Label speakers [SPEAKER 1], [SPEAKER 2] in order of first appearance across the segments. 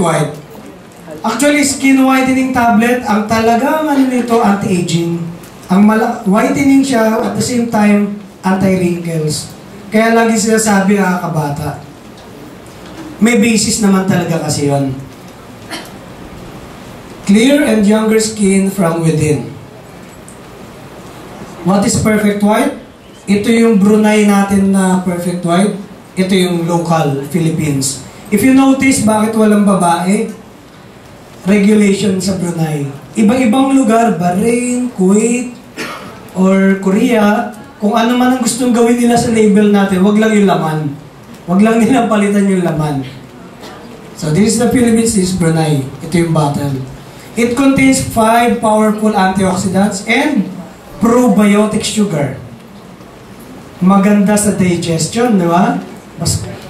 [SPEAKER 1] White. Actually, skin whitening tablet, ang talagang ano nito, anti-aging. Ang whitening siya, at the same time, anti-wrinkles. Kaya lagi sinasabi nakakabata. May basis naman talaga kasi yun. Clear and younger skin from within. What is perfect white? Ito yung Brunei natin na perfect white. Ito yung local, Philippines. If you notice, bakit walang babae? Regulation sa Brunei. Ibang-ibang lugar, Bahrain, Kuwait, or Korea, kung ano man ang gustong gawin nila sa label natin, wag lang yung laman. Wag lang nilang palitan yung laman. So this is the Philippines, this is Brunei. Ito yung bottle. It contains 5 powerful antioxidants and probiotic sugar. Maganda sa digestion, di ba?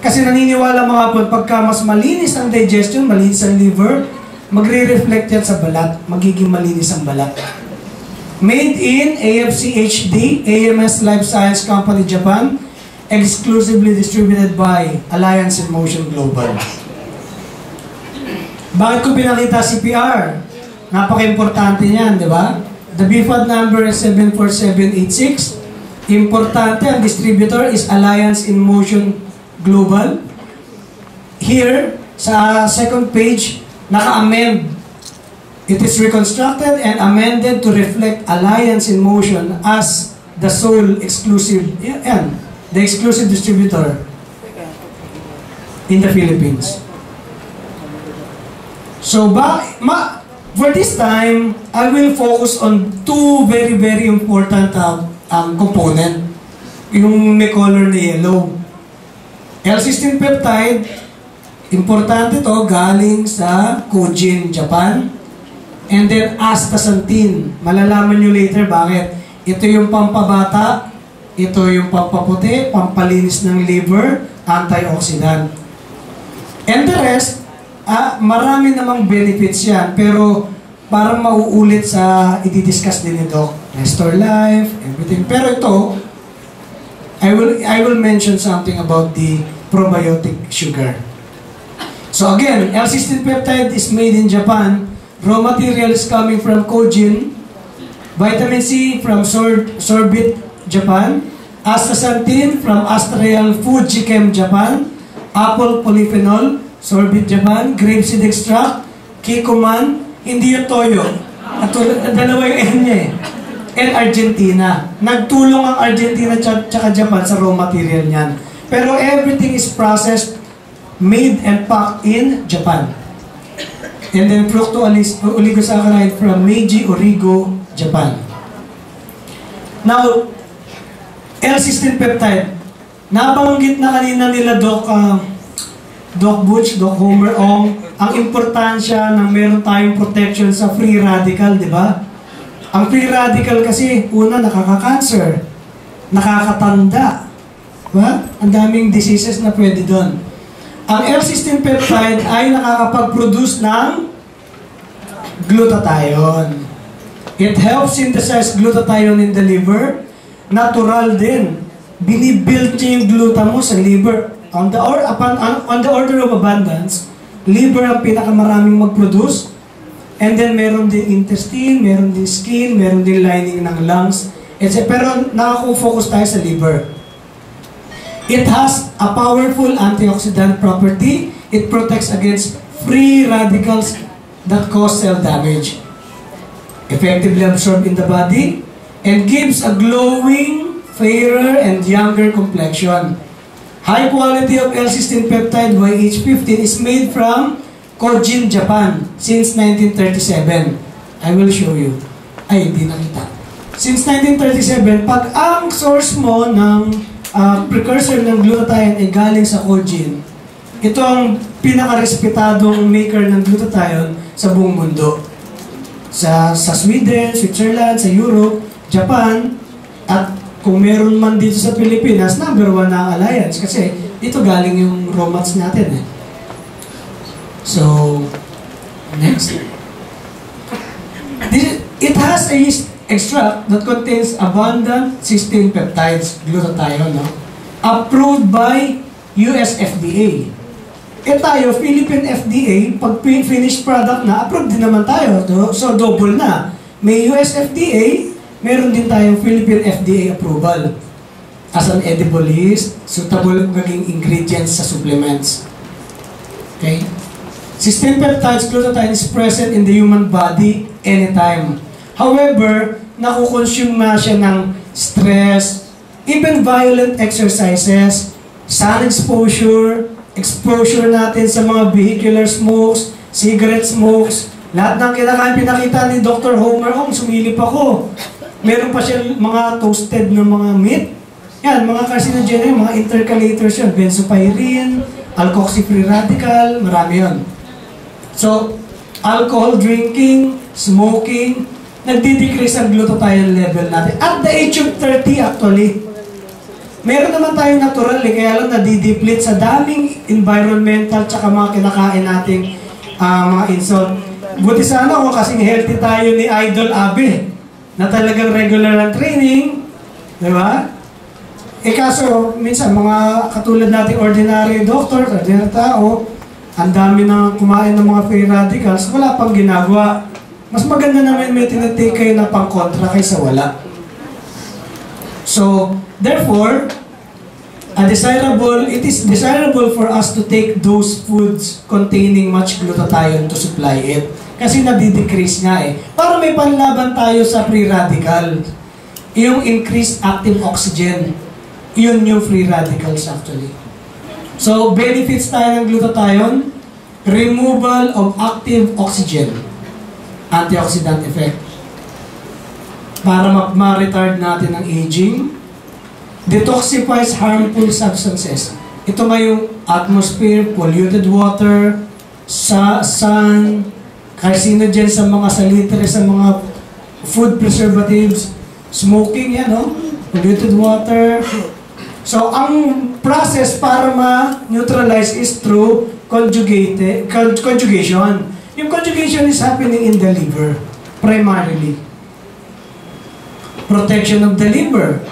[SPEAKER 1] Kasi naniniwala mga po, pagka mas malinis ang digestion, malinis ang liver, magre-reflect yan sa balat, magiging malinis ang balat. Made in AFCHD, AMS Life Science Company, Japan, exclusively distributed by Alliance in Motion Global. Bakit ko pinakita CPR? Napaka-importante niyan, di ba? The BFAD number is 74786. Importante, ang distributor is Alliance in Motion Global. Here, sa second page, naka-amend. It is reconstructed and amended to reflect Alliance in Motion as the sole exclusive, and the exclusive distributor in the Philippines. So, for this time, I will focus on two very, very important component. Yung may color na yellow. L-cysteine peptide, importante to, galing sa Kojin, Japan. And then astaxanthin. Malalaman nyo later bakit. Ito yung pampabata, ito yung pampaputi, pampalinis ng liver, antioxidant. And the rest, marami namang benefits yan, pero parang mauulit sa i-discuss din ni Doc. Restore life, everything. Pero ito, I will mention something about the probiotic sugar. So again, L-cysteine peptide is made in Japan. Raw material is coming from Kojin. Vitamin C from Sorbit, Japan. Astaxanthin from Astreal Fujichem, Japan. Apple polyphenol, Sorbit, Japan. Grapeseed extract, Kikoman, hindi yung toyo. At dalawa yung N niya eh. And Argentina. Nagtulong ang Argentina tsaka Japan sa raw material niyan. Pero everything is processed, made and packed in Japan. And then fructo-oligosaccharide from Meiji Origo, Japan. Now, L-cysteine peptide. Nabanggit na kanina nila Doc Butch, Doc Homer Ong, ang importansya ng meron tayong protection sa free radical, di ba? Ang free radical kasi, una, nakaka-cancer, nakakatanda, diba? Ang daming diseases na pwede doon. Ang L-cysteine peptide ay nakakapag-produce ng glutathione. It helps synthesize glutathione in the liver. Natural din. Binibuild niya yung gluta mo sa liver. On the order of abundance, liver ang pinakamaraming mag-produce. And then meron din intestine, meron din skin, meron din lining ng lungs. Pero nakakufocus tayo sa liver. It has a powerful antioxidant property. It protects against free radicals that cause cell damage. Effectively absorbed in the body and gives a glowing, fairer, and younger complexion. High quality of L-cysteine peptide YH15 is made from Kojin, Japan since 1937. I will show you. Ay, hindi nakita. Since 1937, pag ang source mo ng precursor ng glutathione ay galing sa Kojin, ito ang pinaka-respetadong maker ng glutathione sa buong mundo. Sa Sweden, Switzerland, sa Europe, Japan, at kung meron man dito sa Pilipinas, number 1 na ang alliance kasi dito galing yung raw mats natin eh. So, next. It has a yeast extract that contains abundant cysteine peptides, glutathione, no? Approved by US FDA. Eh tayo, Philippine FDA, pag finished product na, approved din naman tayo. So double na. May US FDA, meron din tayong Philippine FDA approval as an edible yeast, suitable maging ingredients sa supplements. Okay? Cysteine peptides, glutathione is present in the human body anytime. However, nakukonsume nga siya ng stress, even violent exercises, sun exposure, exposure natin sa mga vehicular smokes, cigarette smokes, lahat ng kinakain pinakita ni Dr. Homer, sumilip ako. Meron pa siya mga toasted na mga meat. Yan, mga carcinogenic, mga intercalators yun, benzopyrene, alkoxy-free radical, marami yun. So, alcohol drinking, smoking, nagdi-decrease ang glutathione level natin. At the age of 30 actually, meron naman tayong natural, kaya lang nadideplete sa daming environmental tsaka mga kinakain nating mga insult. Buti sana kung kasing healthy tayo ni Idol Abe, na talagang regular ang training, di ba? Eh kaso, minsan mga katulad nating ordinary doctor, ordinary tao, ang dami na kumain ng mga free radicals, wala pang ginagawa. Mas maganda naman may tinatake kayo na pang-kontra kaysa wala. So, therefore, it is desirable for us to take those foods containing much glutathione to supply it. Kasi nadi-decrease nga eh. Para may panlaban tayo sa free radical. Yung increased active oxygen. Yun yung free radicals actually. So, benefits tayo ng glutathione. Removal of active oxygen. Antioxidant effect. Para ma-retard natin ang aging. Detoxifies harmful substances. Ito nga yung atmosphere, polluted water, sun, carcinogen sa mga salitre, sa mga food preservatives, smoking, yan, no? Polluted water. So, ang process para ma-neutralize is through conjugation. Yung conjugation is happening in the liver, primarily. Protection of the liver.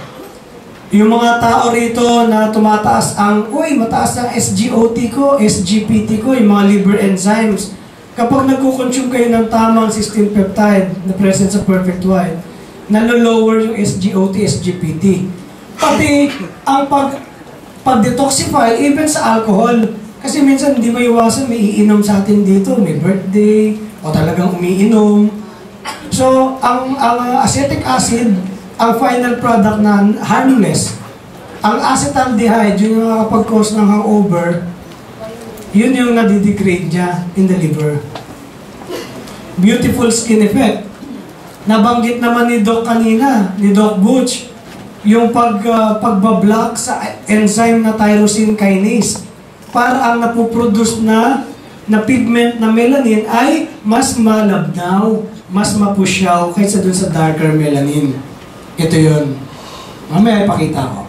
[SPEAKER 1] Yung mga tao rito na tumataas ang, mataas ang SGOT ko, SGPT ko, yung mga liver enzymes. Kapag nagkukonsume kayo ng tamang cysteine peptide na present sa Perfect White, nalo-lower yung SGOT, SGPT. Pati ang pag-detoxify, even sa alcohol. Kasi minsan hindi maiwasan, may iinom sa atin dito, may birthday, o talagang umiinom. So, ang acetic acid, ang final product na harmless. Ang acetaldehyde, yung nakakapag-cause ng hangover, yun yung nadidegrade niya in the liver. Beautiful skin effect. Nabanggit naman ni Doc kanina, ni Doc Butch, yung pagbablock sa enzyme na tyrosine kinase. Para ang napoproduce na pigment na melanin ay mas malabnaw, mas mapusyaw kaysa dun sa darker melanin. Ito yun. Mamaya ipakita ko.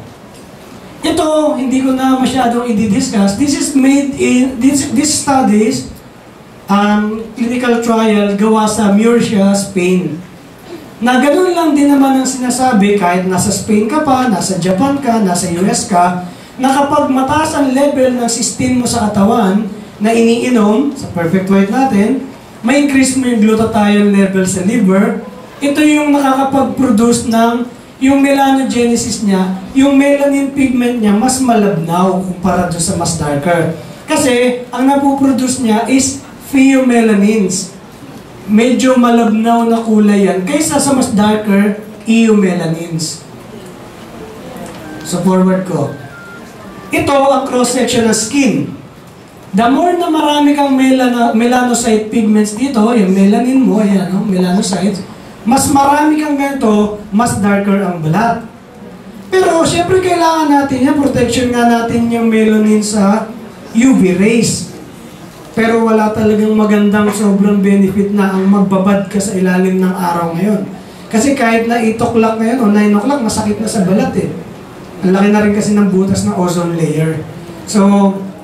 [SPEAKER 1] Ito, hindi ko na masyadong i-discuss. This is made in, this studies, clinical trial, gawa sa Murcia, Spain. Na ganun lang din naman ang sinasabi, kahit nasa Spain ka pa, nasa Japan ka, nasa US ka, na kapag mataas ang level ng cysteine mo sa katawan, na iniinom, sa Perfect White natin, may increase mo yung glutathione level sa liver, ito yung nakakapag-produce ng yung melanogenesis niya, yung melanin pigment niya mas malabnaw kumpara doon sa mas darker. Kasi, ang napoproduce niya is pheomelanins. Medyo malabnaw na kulay yan kaysa sa mas darker, eumelanins. So, forward ko. Ito ang cross-section ng skin. The more na marami kang melanocyte pigments dito, yung melanin mo, ayan, no? Melanocytes, mas marami kang ganito, mas darker ang balat. Pero, syempre kailangan natin yan, protection nga natin yung melanin sa UV rays. Pero wala talagang magandang sobrang benefit na ang magbabad ka sa ilalim ng araw ngayon. Kasi kahit na 8 o'clock ngayon o 9 o'clock, masakit na sa balat eh. Ang laki na rin kasi ng butas ng ozone layer. So,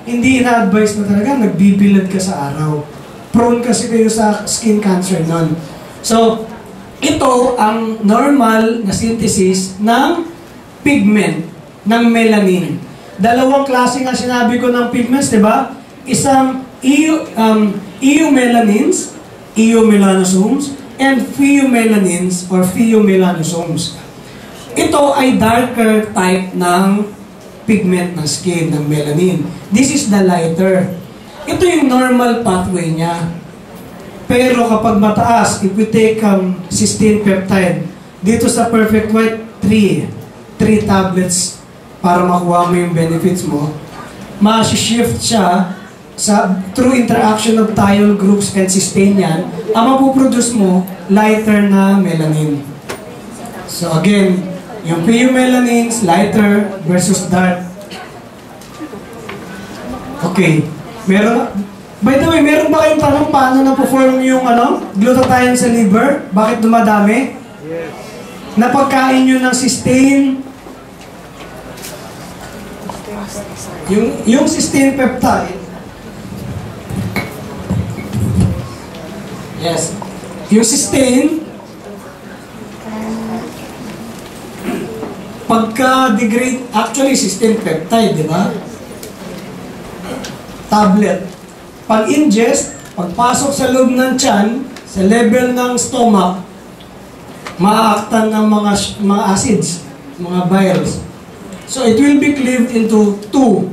[SPEAKER 1] hindi ina-advise na talaga nagbibilad ka sa araw. Prone kasi kayo sa skin cancer nun. So, ito ang normal na synthesis ng pigment, ng melanin. Dalawang klase nga sinabi ko ng pigments, di ba? isang eumelanins, eumelanosomes, and pheomelanins or pheomelanosomes. Ito ay darker type ng pigment ng skin, ng melanin. This is the lighter. Ito yung normal pathway niya. Pero kapag mataas, if we take cysteine peptide, dito sa Perfect White, 3 tablets para makuha mo yung benefits mo, ma-shift siya through interaction of thiol groups and cysteine yan, ang mapuproduce mo, lighter na melanin. So again, yung pheomelanins, lighter versus dark. Okay. By the way, meron ba kayong tanong paano na-perform yung glutathione sa liver? Bakit dumadami?
[SPEAKER 2] Yes.
[SPEAKER 1] Napagkain nyo ng cysteine. Yung cysteine peptide. Yes. Yung cysteine, pagka-degrade, actually cysteine peptide, di ba? Tablet. Pag-ingest, pagpasok sa loob ng tiyan, sa level ng stomach, maaaktan ng mga acids, mga biles. So it will be cleaved into 2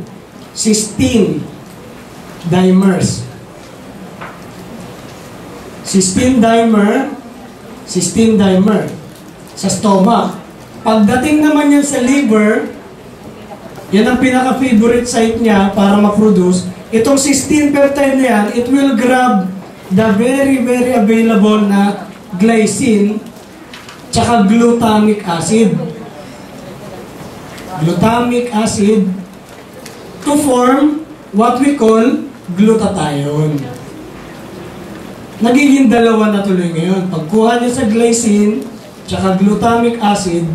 [SPEAKER 1] cysteine dimers. Cysteine dimer sa stomach. Pagdating naman yan sa liver, yan ang pinaka-favorite site niya para ma-produce. Itong cysteine peptide na yan, it will grab the very, very available na glycine tsaka glutamic acid. Glutamic acid to form what we call glutathione. Nagiging dalawa na tuloy ngayon. Pagkuha niya sa glycine tsaka glutamic acid,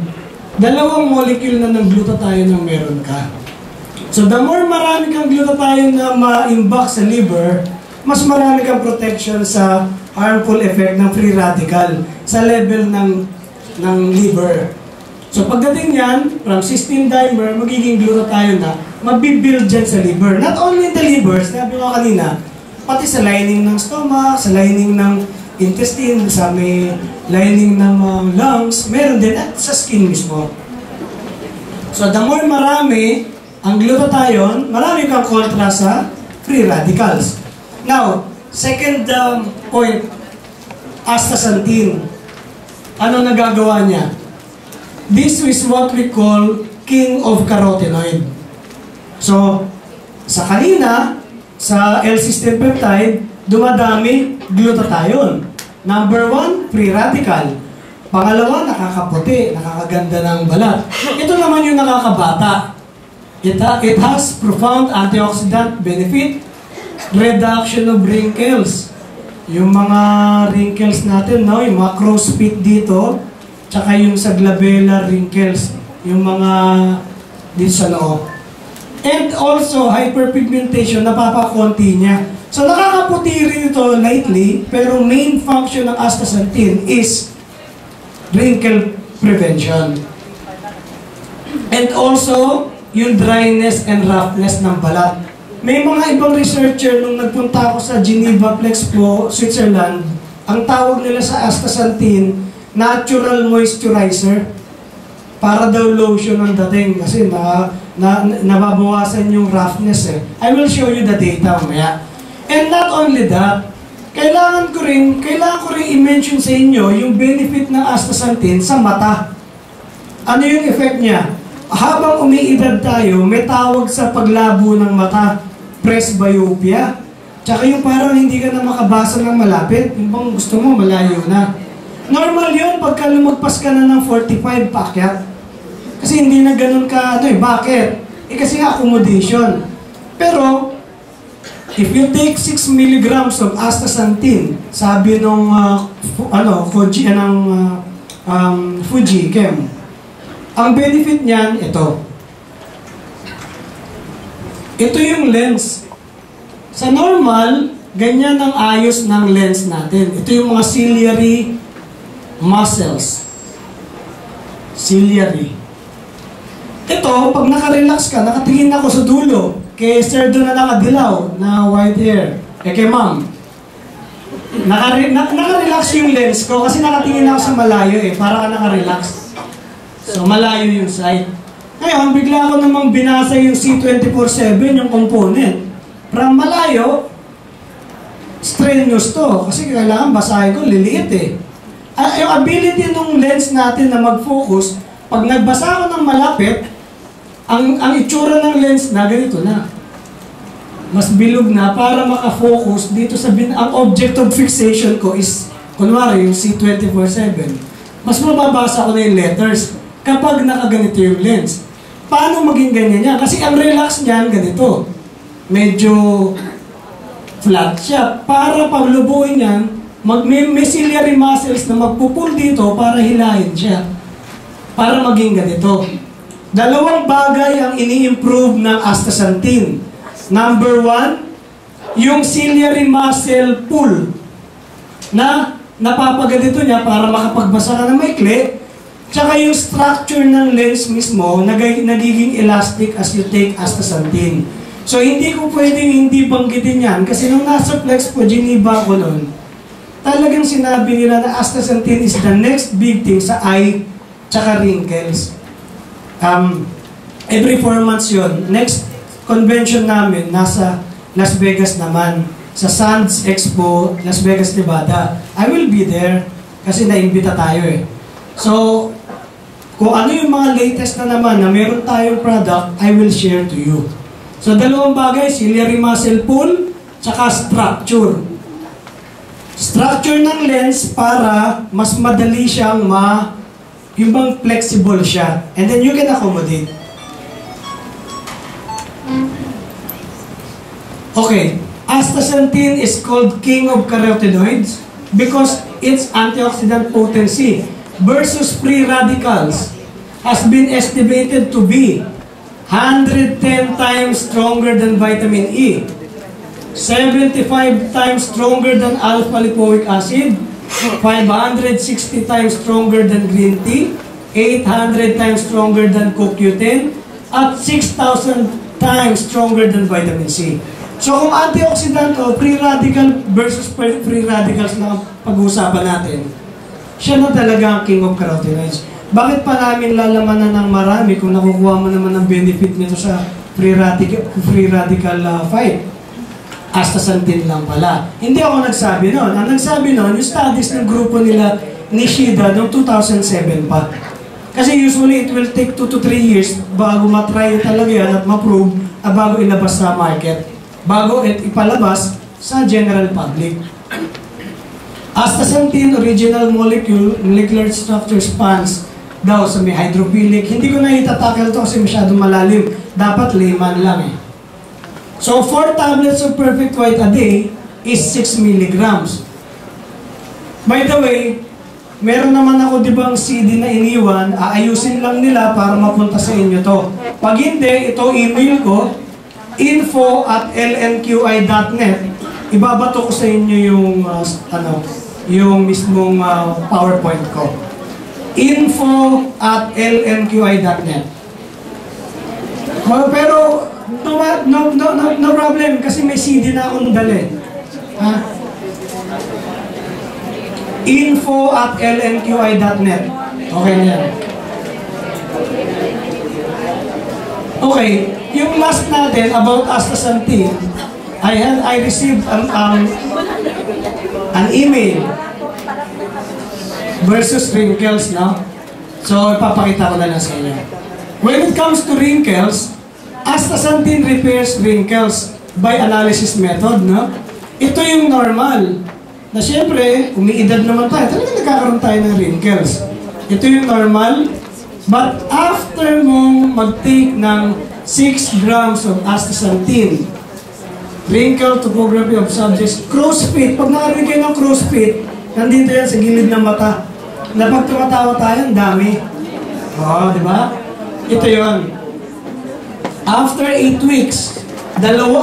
[SPEAKER 1] dalawang molecule na ng glutathione ang meron ka. So the more marami kang glutathione na ma-imbak sa liver, mas marami kang protection sa harmful effect ng free radical sa level ng liver. So pagdating yan, from cysteine dimer, magiging glutathione na, mabibuild dyan sa liver. Not only in the liver, sinabi ko kanina, pati sa lining ng stomach, sa lining ng intestine, sa may lining ng lungs, meron din at sa skin mismo. So the more marami ang glutathione, marami kang kontra sa free radicals. Now, second point, astaxanthin. Ano nagagawa niya? This is what we call king of carotenoid. So, sa kanina, sa L-cysteine peptide, dumadami glutathione. Number 1, free radical. Pangalawa, nakakaputi, nakakaganda ng balat. Ito naman yung nakakabata. It has profound antioxidant benefit, reduction of wrinkles. Yung mga wrinkles natin, no? Yung mga crow's feet dito, tsaka yung sa glabellar wrinkles, yung mga dito sa loob. And also, hyperpigmentation, napapakonti niya. So, nakakaputi rin ito lightly, pero main function ng astaxanthin is wrinkle prevention. And also, yung dryness and roughness ng balat. May mga ibang researcher nung nagpunta ako sa Geneva Plexpo, Switzerland, ang tawag nila sa astaxanthin, natural moisturizer. Para daw lotion ang dating kasi nababawasan yung roughness eh. I will show you the data mamaya. And not only that, kailangan ko rin i-mention sa inyo yung benefit ng astaxanthin sa mata. Ano yung effect niya? Habang umiidad tayo, may tawag sa paglabo ng mata, presbyopia. Tsaka yung parang hindi ka na makabasa ng malapit, yung bang gusto mo, malayo na. Normal yun pagka lumagpas ka na ng 45 paakyat. Kasi hindi na ganun ka, bakit? Kasi accommodation. Pero, if you take 6 milligrams of astaxanthin, sabi nung Fuji Chem, ang benefit niyan, ito. Ito yung lens. Sa normal, ganyan ang ayos ng lens natin. Ito yung mga ciliary muscles. Ciliary. Ito, pag nakarelax ka, nakatingin ako sa dulo. Kay sir doon na nakadilaw, na white hair. Kay ma'am. Naka-relax yung lens ko kasi nakatingin ako sa malayo para ka naka-relax. So malayo yung sight. Ngayon, bigla ako namang binasa yung C24/7, yung component. From malayo, strenuous to. Kasi kailangan basahin ko, liliit Yung ability ng lens natin na mag-focus, pag nagbasa ako ng malapit, ang itsura ng lens na ganito na. Mas bilog na para makafocus dito sa ang object of fixation ko is, kunwari, yung C24/7. Mas mababasa ko na yung letters kapag nakaganito yung lens. Paano maging ganyan yan? Kasi ang relax niyan, ganito. Medyo flat siya. Para paglubuin yan, may ciliary muscles na magpupul dito para hilahin siya. Para maging ganito. Dalawang bagay ang ini-improve ng astaxanthin. Number 1, yung ciliary muscle pull na napapaganito niya para makapagbasa ka ng maikli. Tsaka yung structure ng lens mismo nagiging elastic as you take astaxanthin. So hindi ko pwedeng hindi banggitin yan kasi nung nasa Flex po, Geneva ko nun, talagang sinabi nila na astaxanthin is the next big thing sa eye tsaka wrinkles. Every 4 months yun. Next convention namin, nasa Las Vegas naman. Sa Sands Expo, Las Vegas, Nevada. I will be there kasi naimbita tayo So, kung ano yung mga latest na naman na meron tayong product, I will share to you. So, dalawang bagay, ciliary muscle pull, tsaka structure. Structure ng lens para mas madali siyang yung bang flexible siya. And then you can accommodate. Okay, astaxanthin is called king of carotenoids because its antioxidant potency versus free radicals has been estimated to be 110 times stronger than vitamin E, 75 times stronger than alpha-lipoic acid, 560 times stronger than green tea, 800 times stronger than CoQ10, at 6,000 times stronger than vitamin C. So kung antioxidant o free radical versus free radicals na pag-uusapan natin, siya na talaga ang king of carotenoids. Bakit pa namin lalamanan ng marami kung nakukuha mo naman ng benefit nito sa free radical fight? Astaxanthin lang pala. Hindi ako nagsabi noon. Ang nagsabi noon, yung studies ng grupo nila Nishida noong 2007 pa. Kasi usually it will take 2 to 3 years bago matry talaga yan at ma-prove bago ilabas sa market. Bago ipalabas sa general public. Astaxanthin original molecular structure spans daw sa may hydrophilic. Hindi ko na itatackle to kasi masyadong malalim. Dapat layman lang So 4 tablets of perfect white a day is 6 milligrams. By the way, meron naman ako dibang CD na iniwan, aayusin lang nila para mapunta sa inyo to. Pag hindi, ito email ko, info@lnqi.net. Ibabato ko sa inyo yung yung mismong PowerPoint ko. info@lnqi.net. Pero no problem kasi may CD na akong dali. info@lnqi.net. Okay na yan. Okay, yung last natin about astaxanthin, I received an email versus wrinkles, no? So, ipapakita ko na lang sa inyo. When it comes to wrinkles, astaxanthin repairs wrinkles by analysis method, no? Ito yung normal. Na siyempre, umiidad naman tayo. Talagang nagkakaroon tayo ng wrinkles. Ito yung normal. But after mong mag-take ng 6 grams of astaxanthin, wrinkle topography of subjects, crow's feet. Pag nakarinig kayo ng crow's feet, nandito yan sa gilid ng mata. Na pag tumatawa tayo, ang dami. Di ba? Ito yun. After 8 weeks,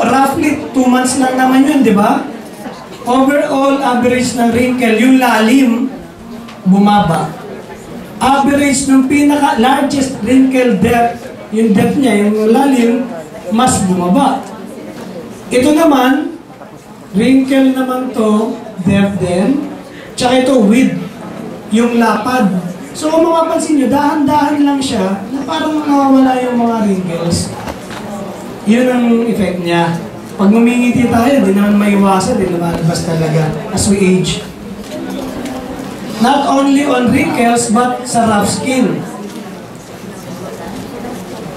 [SPEAKER 1] roughly 2 months lang naman yun, di ba? Overall average ng wrinkle, yung lalim, bumaba. Average ng pinaka-largest wrinkle depth, yung depth niya, yung lalim, mas bumaba. Ito naman, wrinkle naman to, depth din. Tsaka ito, width, yung lapad. So kung mapapansin nyo, dahan-dahan lang siya na parang nawawala yung mga wrinkles. Yun ang effect niya. Pag ngumingiti tayo, di naman maiwasan, di lumalabas talaga as we age. Not only on wrinkles, but sa rough skin.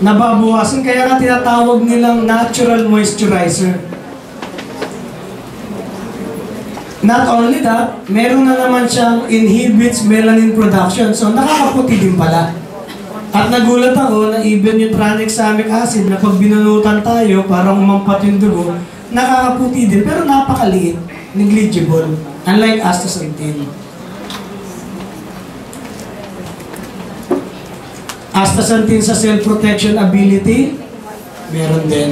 [SPEAKER 1] Nababawasan, kaya nga tinatawag nilang natural moisturizer. Not only that, meron na naman siyang inhibits melanin production. So nakakaputi din pala. At nagulat ako na even yung tranexamic acid na pag binunutan tayo, parang umampat yung dugo, nakakaputi din, pero napakaliit, negligible, unlike astaxanthin. Astaxanthin sa cell protection ability, meron din.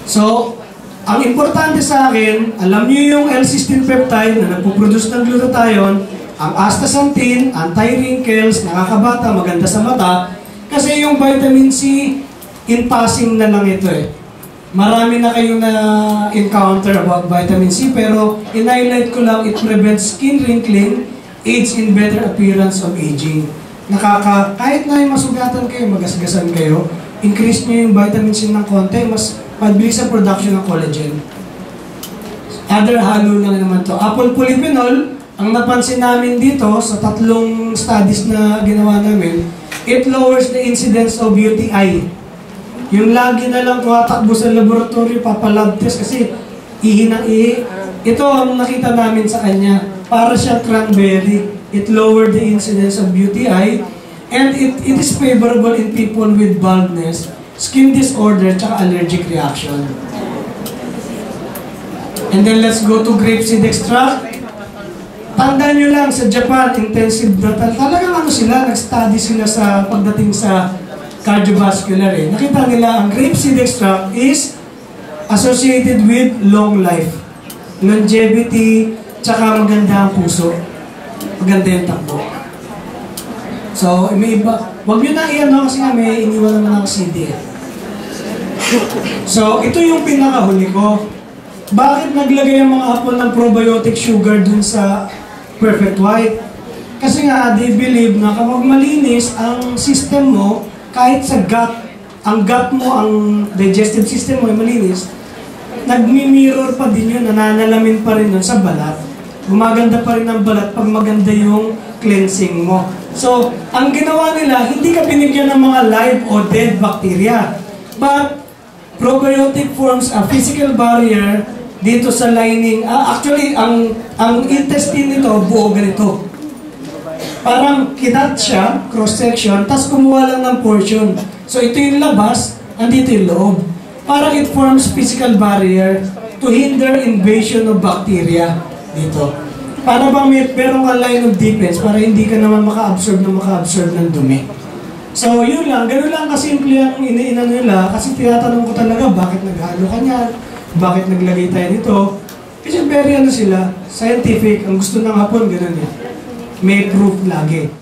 [SPEAKER 1] So, ang importante sa akin, alam niyo yung L-cysteine peptide na nagpo-produce ng glutathione, ang astaxanthin, anti-wrinkles, nakakabata, maganda sa mata, kasi yung vitamin C, in passing na lang ito eh. Marami na kayong na-encounter about vitamin C, pero in-highlight ko lang, it prevents skin wrinkling, aids in better appearance of aging. Kahit na yung masugatan kayo, magasgasan kayo, increase nyo yung vitamin C ng konti, mas mabilis ang production ng collagen. Other halo lang naman to. Apple polyphenol, ang napansin namin dito sa 3 studies na ginawa namin, it lowers the incidence of UTI. Yung lagi na lang tumatakbo sa laboratory, papalab test kasi ihi ng ihi. Ito ang nakita namin sa kanya. Para siya cranberry. It lowered the incidence of UTI and it is favorable in people with baldness, skin disorder, tsaka allergic reaction. And then let's go to grapeseed extract. Tandaan nyo lang, sa Japan, intensive na talagang ano sila, nag-study sila sa pagdating sa cardiovascular eh. Nakita nila, ang grapeseed extract is associated with long life, longevity, tsaka maganda ang puso. Maganda yung takbo. So, may iba. Huwag nyo na iyan kasi nga may iniwan naman ako CD eh. So, ito yung pinakahuli ko. Bakit naglagay ang mga Hapon ng probiotic sugar dun sa Perfect White? Kasi nga, they believe na kapag malinis ang system mo, kahit sa gut, ang gut mo, ang digestive system mo ay malinis, nagmi-mirror pa din yun, nananalamin pa rin yun sa balat. Gumaganda pa rin ang balat pag maganda yung cleansing mo. So, ang ginawa nila, hindi ka binigyan ng mga live o dead bacteria. But, probiotic forms a physical barrier dito sa lining. Actually, ang intestine nito, buo ganito. Parang kinat siya, cross-section, tapos kumuha lang ng portion. So, ito yung labas, andito yung loob. Parang it forms physical barrier to hinder invasion of bacteria dito. Para bang meron kang line of defense para hindi ka naman maka-absorb ng dumi. So, yun lang. Ganun lang kasimple ang iniinan nila. Kasi tinatanong ko talaga, bakit naghalo ka niyan? Bakit naglagay tayo nito? Kasi very sila, scientific. Ang gusto ng Hapon, ganun eh. May proof lagi.